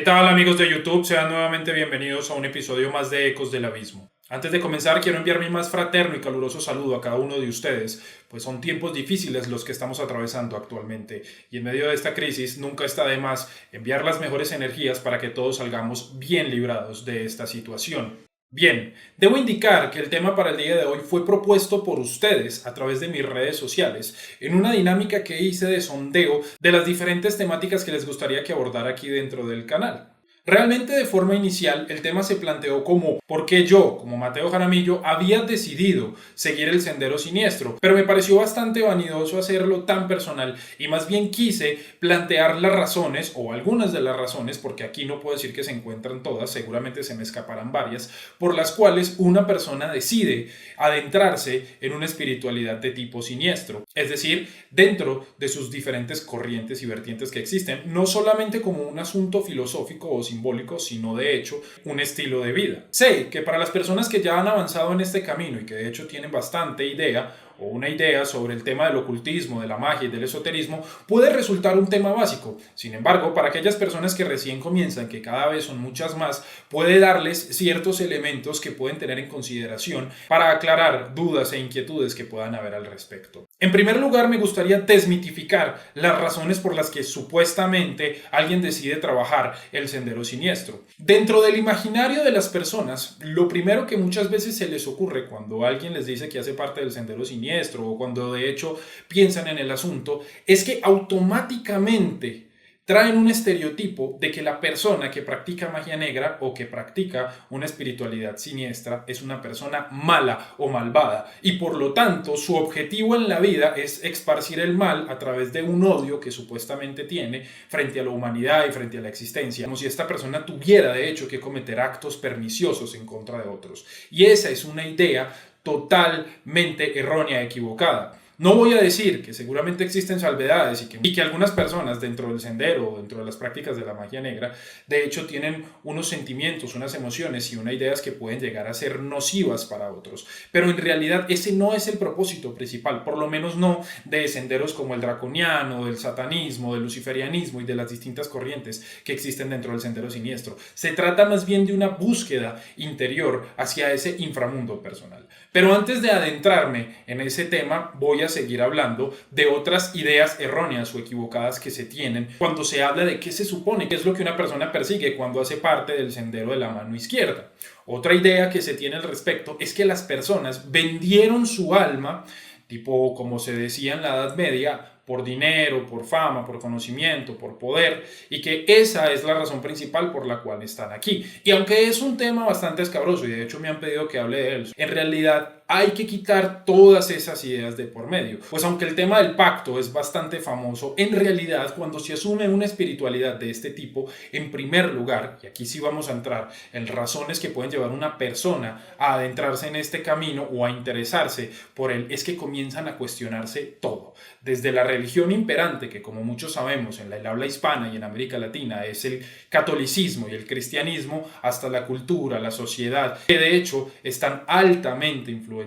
tal amigos de YouTube? Sean nuevamente bienvenidos a un episodio más de Ecos del Abismo. Antes de comenzar quiero enviar mi más fraterno y caluroso saludo a cada uno de ustedes, pues son tiempos difíciles los que estamos atravesando actualmente y en medio de esta crisis nunca está de más enviar las mejores energías para que todos salgamos bien librados de esta situación. Bien, debo indicar que el tema para el día de hoy fue propuesto por ustedes a través de mis redes sociales en una dinámica que hice de sondeo de las diferentes temáticas que les gustaría que abordara aquí dentro del canal. Realmente de forma inicial el tema se planteó como por qué yo, como Mateo Jaramillo, había decidido seguir el sendero siniestro, pero me pareció bastante vanidoso hacerlo tan personal y más bien quise plantear las razones o algunas de las razones, porque aquí no puedo decir que se encuentran todas, seguramente se me escaparán varias, por las cuales una persona decide adentrarse en una espiritualidad de tipo siniestro, es decir, dentro de sus diferentes corrientes y vertientes que existen, no solamente como un asunto filosófico o simbólico, sino de hecho un estilo de vida. Sé que para las personas que ya han avanzado en este camino y que de hecho tienen bastante idea o una idea sobre el tema del ocultismo, de la magia y del esoterismo, puede resultar un tema básico. Sin embargo, para aquellas personas que recién comienzan, que cada vez son muchas más, puede darles ciertos elementos que pueden tener en consideración para aclarar dudas e inquietudes que puedan haber al respecto. En primer lugar, me gustaría desmitificar las razones por las que supuestamente alguien decide trabajar el sendero siniestro. Dentro del imaginario de las personas, lo primero que muchas veces se les ocurre cuando alguien les dice que hace parte del sendero siniestro o cuando de hecho piensan en el asunto, es que automáticamente traen un estereotipo de que la persona que practica magia negra o que practica una espiritualidad siniestra es una persona mala o malvada y por lo tanto su objetivo en la vida es esparcir el mal a través de un odio que supuestamente tiene frente a la humanidad y frente a la existencia, como si esta persona tuviera de hecho que cometer actos perniciosos en contra de otros. Y esa es una idea totalmente errónea, equivocada. No voy a decir que seguramente existen salvedades y que algunas personas dentro del sendero o dentro de las prácticas de la magia negra de hecho tienen unos sentimientos, unas emociones y unas ideas que pueden llegar a ser nocivas para otros. Pero en realidad ese no es el propósito principal, por lo menos no de senderos como el draconiano, del satanismo, del luciferianismo y de las distintas corrientes que existen dentro del sendero siniestro. Se trata más bien de una búsqueda interior hacia ese inframundo personal. Pero antes de adentrarme en ese tema, voy a seguir hablando de otras ideas erróneas o equivocadas que se tienen cuando se habla de qué se supone, qué es lo que una persona persigue cuando hace parte del sendero de la mano izquierda. Otra idea que se tiene al respecto es que las personas vendieron su alma, tipo como se decía en la Edad Media, por dinero, por fama, por conocimiento, por poder, y que esa es la razón principal por la cual están aquí. Y aunque es un tema bastante escabroso, y de hecho me han pedido que hable de él, en realidad hay que quitar todas esas ideas de por medio. Pues aunque el tema del pacto es bastante famoso, en realidad cuando se asume una espiritualidad de este tipo, en primer lugar, y aquí sí vamos a entrar en razones que pueden llevar a una persona a adentrarse en este camino o a interesarse por él, es que comienzan a cuestionarse todo. Desde la religión imperante, que como muchos sabemos en el habla hispana y en América Latina es el catolicismo y el cristianismo, hasta la cultura, la sociedad, que de hecho están altamente influenciadas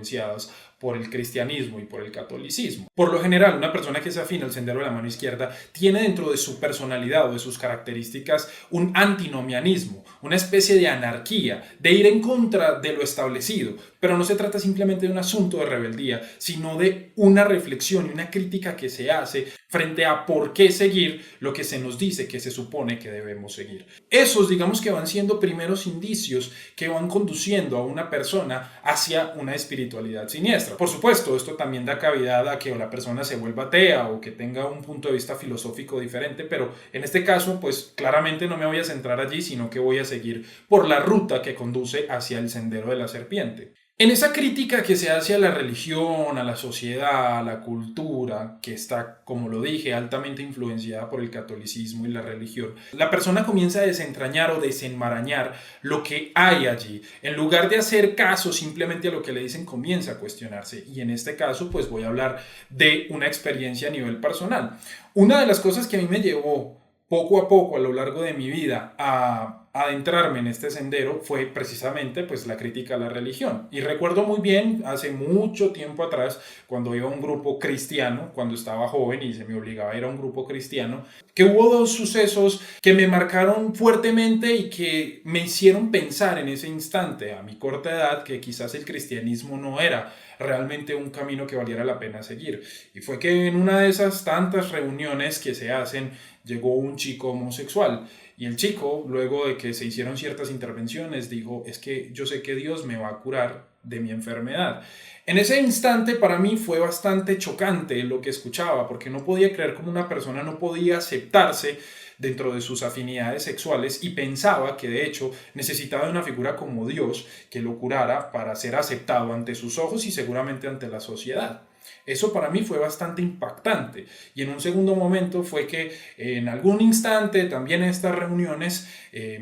por el cristianismo y por el catolicismo. Por lo general, una persona que se afina al sendero de la mano izquierda tiene dentro de su personalidad o de sus características un antinomianismo, una especie de anarquía, de ir en contra de lo establecido. Pero no se trata simplemente de un asunto de rebeldía, sino de una reflexión y una crítica que se hace frente a por qué seguir lo que se nos dice que se supone que debemos seguir. Esos, digamos que van siendo primeros indicios que van conduciendo a una persona hacia una espiritualidad siniestra. Por supuesto, esto también da cavidad a que la persona se vuelva atea o que tenga un punto de vista filosófico diferente, pero en este caso, pues claramente no me voy a centrar allí, sino que voy a seguir por la ruta que conduce hacia el sendero de la serpiente. En esa crítica que se hace a la religión, a la sociedad, a la cultura, que está, como lo dije, altamente influenciada por el catolicismo y la religión, la persona comienza a desentrañar o desenmarañar lo que hay allí. En lugar de hacer caso simplemente a lo que le dicen, comienza a cuestionarse. Y en este caso, pues voy a hablar de una experiencia a nivel personal. Una de las cosas que a mí me llevó poco a poco a lo largo de mi vida a adentrarme en este sendero fue precisamente pues la crítica a la religión. Y recuerdo muy bien hace mucho tiempo atrás, cuando iba a un grupo cristiano, cuando estaba joven y se me obligaba a ir a un grupo cristiano, que hubo dos sucesos que me marcaron fuertemente y que me hicieron pensar en ese instante, a mi corta edad, que quizás el cristianismo no era realmente un camino que valiera la pena seguir. Y fue que en una de esas tantas reuniones que se hacen, llegó un chico homosexual. Y el chico, luego de que se hicieron ciertas intervenciones, dijo, es que yo sé que Dios me va a curar de mi enfermedad. En ese instante para mí fue bastante chocante lo que escuchaba, porque no podía creer cómo una persona no podía aceptarse dentro de sus afinidades sexuales y pensaba que de hecho necesitaba de una figura como Dios que lo curara para ser aceptado ante sus ojos y seguramente ante la sociedad. Eso para mí fue bastante impactante y en un segundo momento fue que en algún instante también en estas reuniones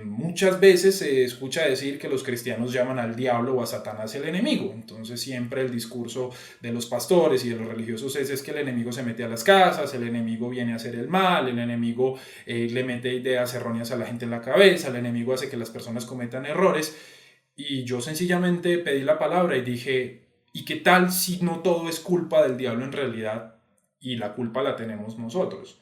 muchas veces se escucha decir que los cristianos llaman al diablo o a Satanás el enemigo. Entonces siempre el discurso de los pastores y de los religiosos es que el enemigo se mete a las casas, el enemigo viene a hacer el mal, el enemigo le mete ideas erróneas a la gente en la cabeza, el enemigo hace que las personas cometan errores. Y yo sencillamente pedí la palabra y dije, ¿y qué tal si no todo es culpa del diablo en realidad y la culpa la tenemos nosotros?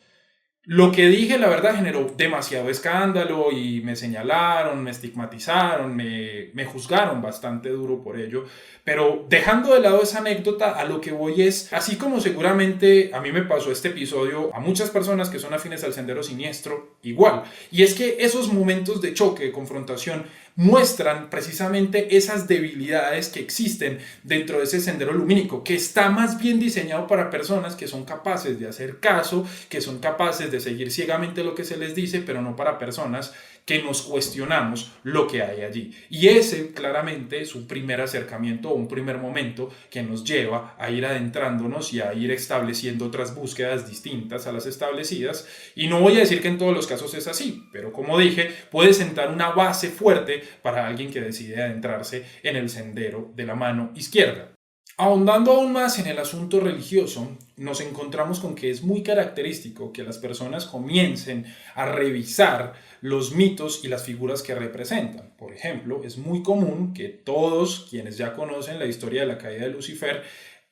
Lo que dije, la verdad, generó demasiado escándalo y me señalaron, me estigmatizaron, me juzgaron bastante duro por ello. Pero dejando de lado esa anécdota, a lo que voy es, así como seguramente a mí me pasó este episodio, a muchas personas que son afines al sendero siniestro, igual. Y es que esos momentos de choque, de confrontación, muestran precisamente esas debilidades que existen dentro de ese sendero lumínico, que está más bien diseñado para personas que son capaces de hacer caso, que son capaces de seguir ciegamente lo que se les dice, pero no para personas que nos cuestionamos lo que hay allí. Y ese claramente es un primer acercamiento o un primer momento que nos lleva a ir adentrándonos y a ir estableciendo otras búsquedas distintas a las establecidas. Y no voy a decir que en todos los casos es así, pero como dije, puede sentar una base fuerte para alguien que decide adentrarse en el sendero de la mano izquierda. Ahondando aún más en el asunto religioso, nos encontramos con que es muy característico que las personas comiencen a revisar los mitos y las figuras que representan. Por ejemplo, es muy común que todos quienes ya conocen la historia de la caída de Lucifer,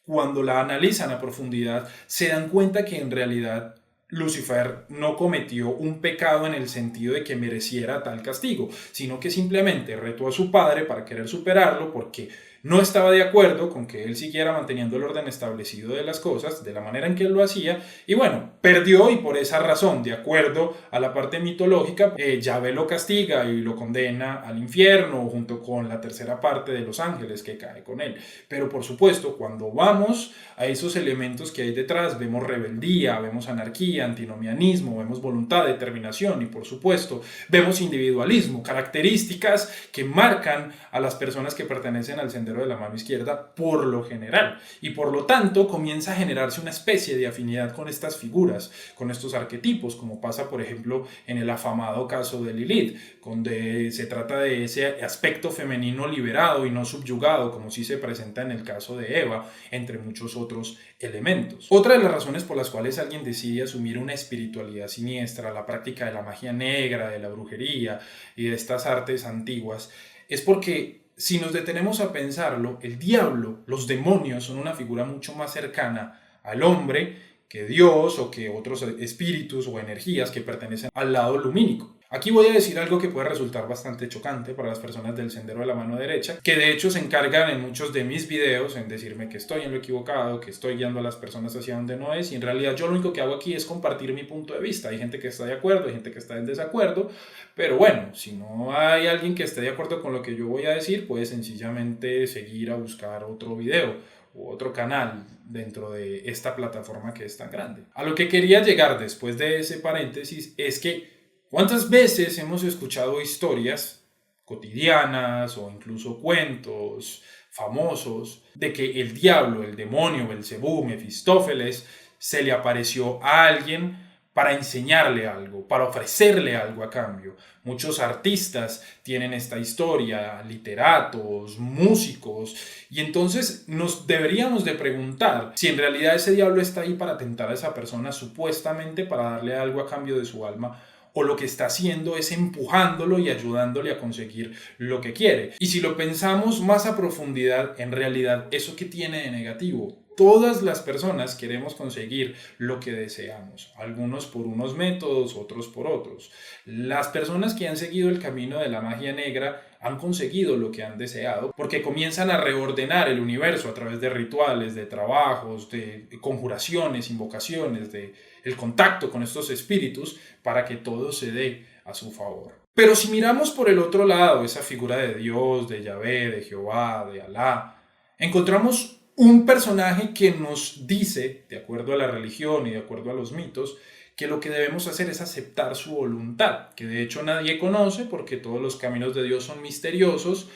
cuando la analizan a profundidad, se dan cuenta que en realidad Lucifer no cometió un pecado en el sentido de que mereciera tal castigo, sino que simplemente retó a su padre para querer superarlo porque no estaba de acuerdo con que él siguiera manteniendo el orden establecido de las cosas, de la manera en que él lo hacía, y bueno, perdió y por esa razón, de acuerdo a la parte mitológica, Yahvé lo castiga y lo condena al infierno junto con la tercera parte de los ángeles que cae con él. Pero por supuesto, cuando vamos a esos elementos que hay detrás, vemos rebeldía, vemos anarquía, antinomianismo, vemos voluntad, determinación y por supuesto vemos individualismo, características que marcan a las personas que pertenecen al sendero de la mano izquierda por lo general y por lo tanto comienza a generarse una especie de afinidad con estas figuras, con estos arquetipos, como pasa por ejemplo en el afamado caso de Lilith, donde se trata de ese aspecto femenino liberado y no subyugado, como sí se presenta en el caso de Eva, entre muchos otros elementos. Otra de las razones por las cuales alguien decide asumir una espiritualidad siniestra, la práctica de la magia negra, de la brujería y de estas artes antiguas, es porque si nos detenemos a pensarlo, el diablo, los demonios son una figura mucho más cercana al hombre que Dios o que otros espíritus o energías que pertenecen al lado lumínico. Aquí voy a decir algo que puede resultar bastante chocante para las personas del sendero de la mano derecha, que de hecho se encargan en muchos de mis videos en decirme que estoy en lo equivocado, que estoy guiando a las personas hacia donde no es, y en realidad yo lo único que hago aquí es compartir mi punto de vista. Hay gente que está de acuerdo, hay gente que está en desacuerdo, pero bueno, si no hay alguien que esté de acuerdo con lo que yo voy a decir, puede sencillamente seguir a buscar otro video u otro canal dentro de esta plataforma que es tan grande. A lo que quería llegar después de ese paréntesis es que ¿cuántas veces hemos escuchado historias cotidianas o incluso cuentos famosos de que el diablo, el demonio, Belcebú, Mefistófeles, se le apareció a alguien para enseñarle algo, para ofrecerle algo a cambio? Muchos artistas tienen esta historia, literatos, músicos, y entonces nos deberíamos de preguntar si en realidad ese diablo está ahí para tentar a esa persona, supuestamente para darle algo a cambio de su alma, o lo que está haciendo es empujándolo y ayudándole a conseguir lo que quiere. Y si lo pensamos más a profundidad, en realidad, ¿eso qué tiene de negativo? Todas las personas queremos conseguir lo que deseamos, algunos por unos métodos, otros por otros. Las personas que han seguido el camino de la magia negra han conseguido lo que han deseado porque comienzan a reordenar el universo a través de rituales, de trabajos, de conjuraciones, invocaciones, de el contacto con estos espíritus para que todo se dé a su favor. Pero si miramos por el otro lado, esa figura de Dios, de Yahvé, de Jehová, de Alá, encontramos un personaje que nos dice, de acuerdo a la religión y de acuerdo a los mitos, que lo que debemos hacer es aceptar su voluntad, que de hecho nadie conoce porque todos los caminos de Dios son misteriosos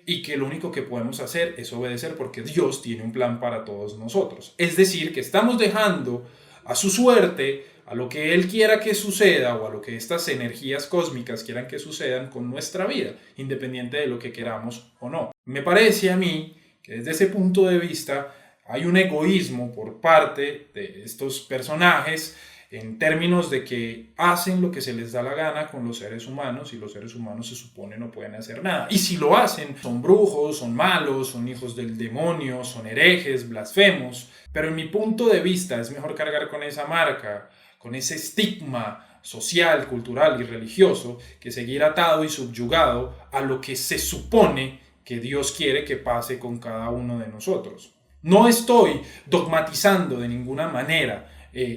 y que lo único que podemos hacer es obedecer porque Dios tiene un plan para todos nosotros. Es decir, que estamos dejando a su suerte, a lo que Él quiera que suceda o a lo que estas energías cósmicas quieran que sucedan con nuestra vida, independiente de lo que queramos o no. Me parece a mí que desde ese punto de vista hay un egoísmo por parte de estos personajes en términos de que hacen lo que se les da la gana con los seres humanos y los seres humanos se supone no pueden hacer nada. Y si lo hacen, son brujos, son malos, son hijos del demonio, son herejes, blasfemos. Pero en mi punto de vista es mejor cargar con esa marca, con ese estigma social, cultural y religioso, que seguir atado y subyugado a lo que se supone que Dios quiere que pase con cada uno de nosotros. No estoy dogmatizando de ninguna manera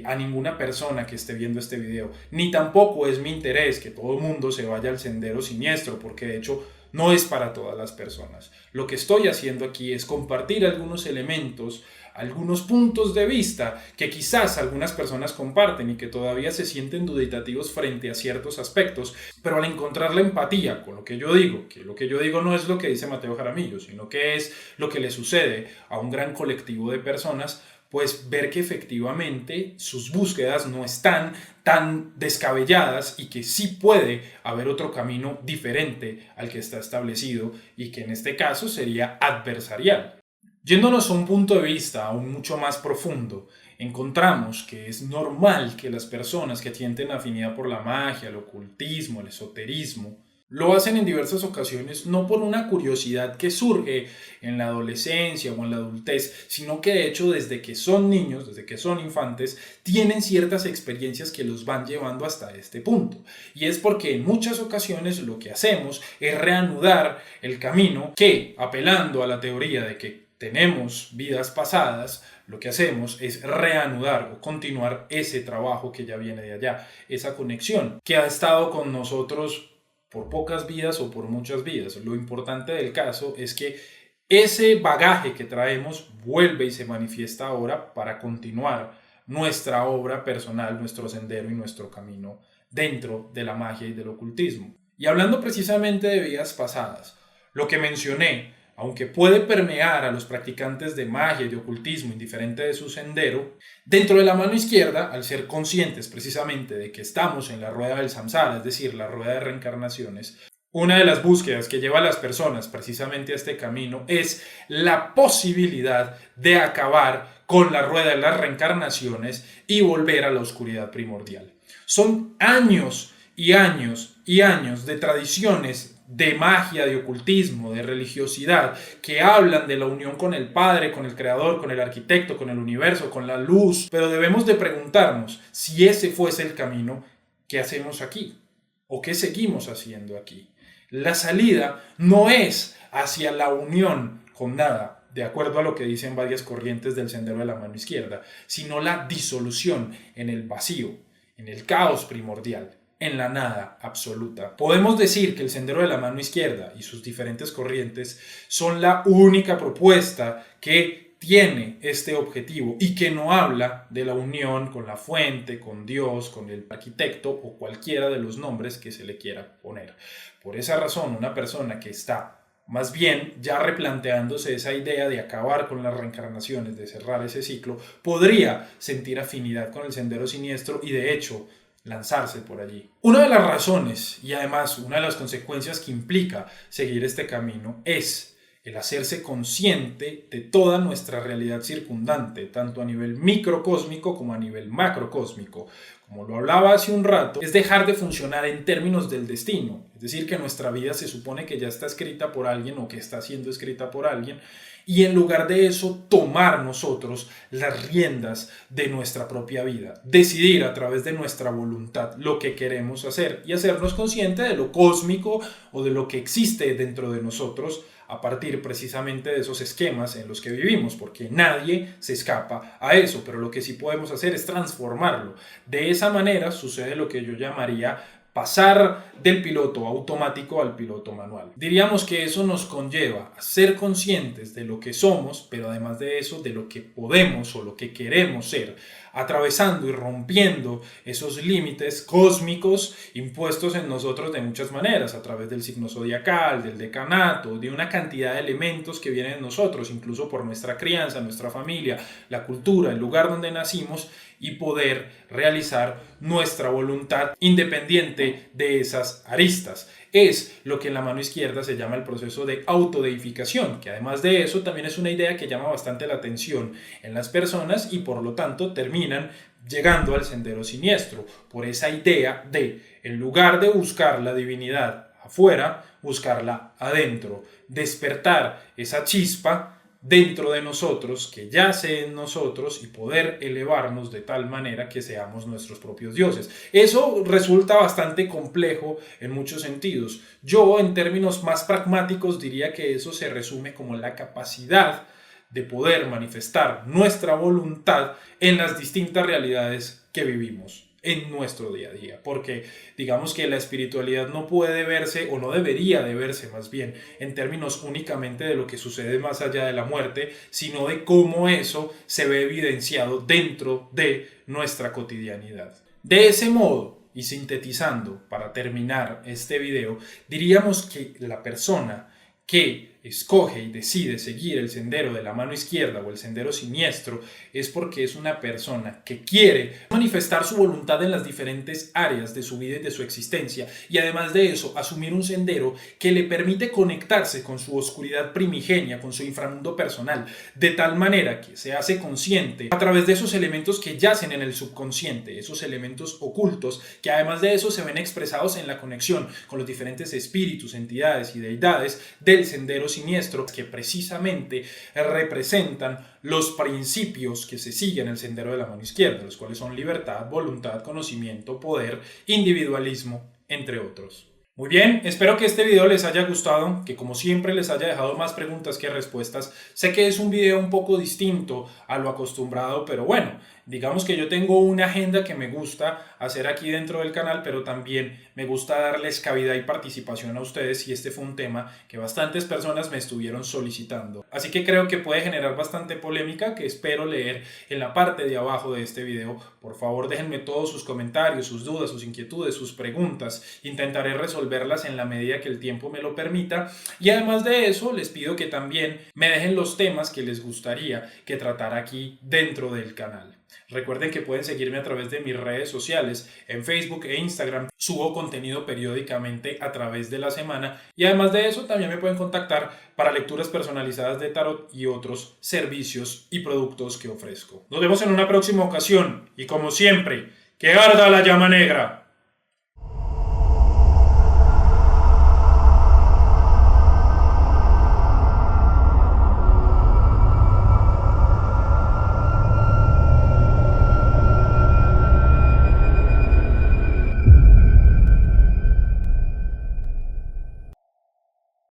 a ninguna persona que esté viendo este video, ni tampoco es mi interés que todo el mundo se vaya al sendero siniestro, porque de hecho no es para todas las personas. Lo que estoy haciendo aquí es compartir algunos elementos, algunos puntos de vista que quizás algunas personas comparten y que todavía se sienten duditativos frente a ciertos aspectos, pero al encontrar la empatía con lo que yo digo, que lo que yo digo no es lo que dice Mateo Jaramillo, sino que es lo que le sucede a un gran colectivo de personas, pues ver que efectivamente sus búsquedas no están tan descabelladas y que sí puede haber otro camino diferente al que está establecido y que en este caso sería adversarial. Yéndonos a un punto de vista aún mucho más profundo, encontramos que es normal que las personas que sienten afinidad por la magia, el ocultismo, el esoterismo, lo hacen en diversas ocasiones no por una curiosidad que surge en la adolescencia o en la adultez, sino que de hecho desde que son niños, desde que son infantes, tienen ciertas experiencias que los van llevando hasta este punto. Y es porque en muchas ocasiones lo que hacemos es reanudar el camino que, apelando a la teoría de que tenemos vidas pasadas, lo que hacemos es reanudar o continuar ese trabajo que ya viene de allá, esa conexión que ha estado con nosotros por pocas vidas o por muchas vidas. Lo importante del caso es que ese bagaje que traemos vuelve y se manifiesta ahora para continuar nuestra obra personal, nuestro sendero y nuestro camino dentro de la magia y del ocultismo. Y hablando precisamente de vidas pasadas, lo que mencioné, aunque puede permear a los practicantes de magia y de ocultismo indiferente de su sendero, dentro de la mano izquierda, al ser conscientes precisamente de que estamos en la rueda del samsara, es decir, la rueda de reencarnaciones, una de las búsquedas que lleva a las personas precisamente a este camino es la posibilidad de acabar con la rueda de las reencarnaciones y volver a la oscuridad primordial. Son años y años y años de tradiciones de magia, de ocultismo, de religiosidad, que hablan de la unión con el Padre, con el Creador, con el Arquitecto, con el universo, con la luz, pero debemos de preguntarnos si ese fuese el camino, ¿qué hacemos aquí? ¿O qué seguimos haciendo aquí? La salida no es hacia la unión con nada, de acuerdo a lo que dicen varias corrientes del sendero de la mano izquierda, sino la disolución en el vacío, en el caos primordial, en la nada absoluta. Podemos decir que el sendero de la mano izquierda y sus diferentes corrientes son la única propuesta que tiene este objetivo y que no habla de la unión con la fuente, con Dios, con el arquitecto o cualquiera de los nombres que se le quiera poner. Por esa razón, una persona que está más bien ya replanteándose esa idea de acabar con las reencarnaciones, de cerrar ese ciclo, podría sentir afinidad con el sendero siniestro y de hecho lanzarse por allí. Una de las razones y además una de las consecuencias que implica seguir este camino es el hacerse consciente de toda nuestra realidad circundante, tanto a nivel microcósmico como a nivel macrocósmico. como lo hablaba hace un rato, es dejar de funcionar en términos del destino. Es decir, que nuestra vida se supone que ya está escrita por alguien o que está siendo escrita por alguien, y en lugar de eso tomar nosotros las riendas de nuestra propia vida, decidir a través de nuestra voluntad lo que queremos hacer y hacernos consciente de lo cósmico o de lo que existe dentro de nosotros a partir precisamente de esos esquemas en los que vivimos, porque nadie se escapa a eso, pero lo que sí podemos hacer es transformarlo. De esa manera sucede lo que yo llamaría pasar del piloto automático al piloto manual. Diríamos que eso nos conlleva a ser conscientes de lo que somos, pero además de eso, de lo que podemos o lo que queremos ser, atravesando y rompiendo esos límites cósmicos impuestos en nosotros de muchas maneras, a través del signo zodiacal, del decanato, de una cantidad de elementos que vienen en nosotros, incluso por nuestra crianza, nuestra familia, la cultura, el lugar donde nacimos, y poder realizar nuestra voluntad independiente de esas aristas. Es lo que en la mano izquierda se llama el proceso de autodeificación, que además de eso también es una idea que llama bastante la atención en las personas y por lo tanto terminan llegando al sendero siniestro, por esa idea de, en lugar de buscar la divinidad afuera, buscarla adentro, despertar esa chispa dentro de nosotros, que yace en nosotros, y poder elevarnos de tal manera que seamos nuestros propios dioses. Eso resulta bastante complejo en muchos sentidos. Yo, en términos más pragmáticos, diría que eso se resume como la capacidad de poder manifestar nuestra voluntad en las distintas realidades que vivimos en nuestro día a día, porque digamos que la espiritualidad no puede verse, o no debería de verse más bien, en términos únicamente de lo que sucede más allá de la muerte, sino de cómo eso se ve evidenciado dentro de nuestra cotidianidad. De ese modo, y sintetizando para terminar este video, diríamos que la persona que escoge y decide seguir el sendero de la mano izquierda o el sendero siniestro es porque es una persona que quiere manifestar su voluntad en las diferentes áreas de su vida y de su existencia, y además de eso asumir un sendero que le permite conectarse con su oscuridad primigenia, con su inframundo personal, de tal manera que se hace consciente a través de esos elementos que yacen en el subconsciente, esos elementos ocultos que además de eso se ven expresados en la conexión con los diferentes espíritus, entidades y deidades del sendero siniestro, que precisamente representan los principios que se siguen en el sendero de la mano izquierda, los cuales son libertad, voluntad, conocimiento, poder, individualismo, entre otros. Muy bien, espero que este video les haya gustado, que como siempre les haya dejado más preguntas que respuestas. Sé que es un video un poco distinto a lo acostumbrado, pero bueno, digamos que yo tengo una agenda que me gusta hacer aquí dentro del canal, pero también me gusta darles cabida y participación a ustedes, y este fue un tema que bastantes personas me estuvieron solicitando. Así que creo que puede generar bastante polémica, que espero leer en la parte de abajo de este video. Por favor, déjenme todos sus comentarios, sus dudas, sus inquietudes, sus preguntas. Intentaré resolverlas en la medida que el tiempo me lo permita, y además de eso les pido que también me dejen los temas que les gustaría que tratara aquí dentro del canal. Recuerden que pueden seguirme a través de mis redes sociales, en Facebook e Instagram. Subo contenido periódicamente a través de la semana, y además de eso también me pueden contactar para lecturas personalizadas de tarot y otros servicios y productos que ofrezco. Nos vemos en una próxima ocasión, y como siempre, ¡que arda la llama negra!